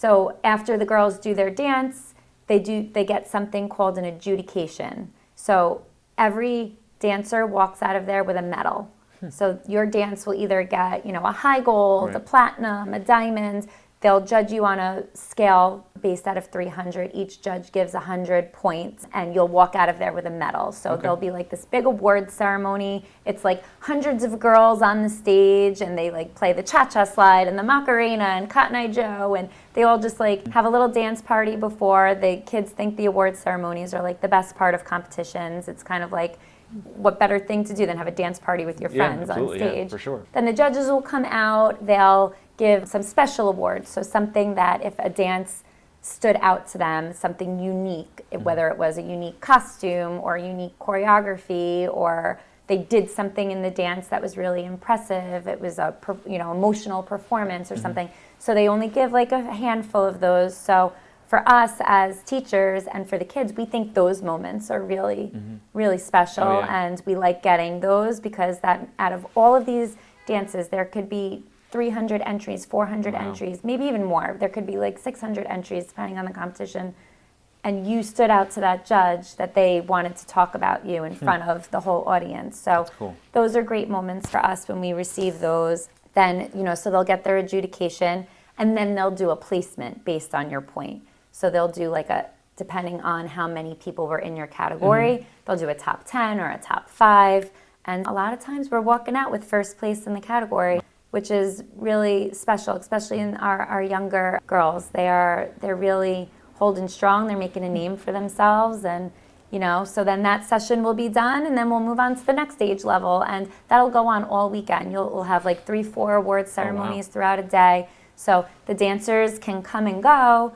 So after the girls do their dance, they get something called an adjudication. So every dancer walks out of there with a medal. So your dance will either get, a high gold, a platinum, a diamond. They'll judge you on a scale based out of 300. Each judge gives 100 points, and you'll walk out of there with a medal. So there'll be like this big award ceremony. It's like hundreds of girls on the stage, and they like play the cha-cha slide and the Macarena and Cotton Eye Joe, and they all just like have a little dance party before. The kids think the award ceremonies are like the best part of competitions. It's kind of like, what better thing to do than have a dance party with your friends on stage? Yeah, for sure. Then the judges will come out. They'll give some special awards. So something that if a dance stood out to them, something unique, whether it was a unique costume or unique choreography, or they did something in the dance that was really impressive. It was a emotional performance or something. So they only give like a handful of those. So for us as teachers and for the kids, we think those moments are really, really special, and we like getting those because that out of all of these dances, there could be 300 entries, 400 entries, maybe even more. There could be like 600 entries depending on the competition, and you stood out to that judge that they wanted to talk about you in front of the whole audience. So those are great moments for us when we receive those. Then, so they'll get their adjudication, and then they'll do a placement based on your point. So they'll do like depending on how many people were in your category, they'll do a top 10 or a top 5. And a lot of times we're walking out with first place in the category, which is really special, especially in our younger girls. They're really holding strong. They're making a name for themselves. And, so then that session will be done, and then we'll move on to the next stage level. And that'll go on all weekend. We'll have like 3-4 award ceremonies throughout a day. So the dancers can come and go.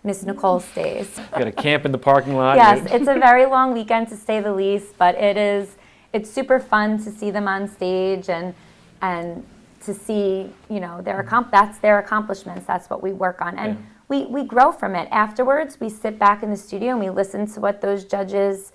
Miss Nicole stays. You got to camp in the parking lot. Yes, it's a very long weekend to say the least, but it's super fun to see them on stage and to see, that's their accomplishments. That's what we work on. And we grow from it. Afterwards, we sit back in the studio and we listen to what those judges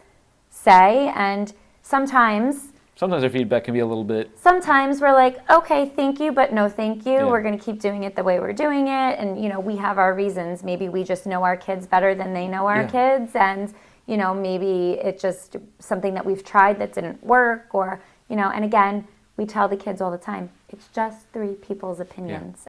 say, and sometimes their feedback can be a little bit... Sometimes we're like, okay, thank you, but no thank you. We're going to keep doing it the way we're doing it. And, we have our reasons. Maybe we just know our kids better than they know our kids. And, maybe it's just something that we've tried that didn't work. Or, and again, we tell the kids all the time, it's just 3 people's opinions.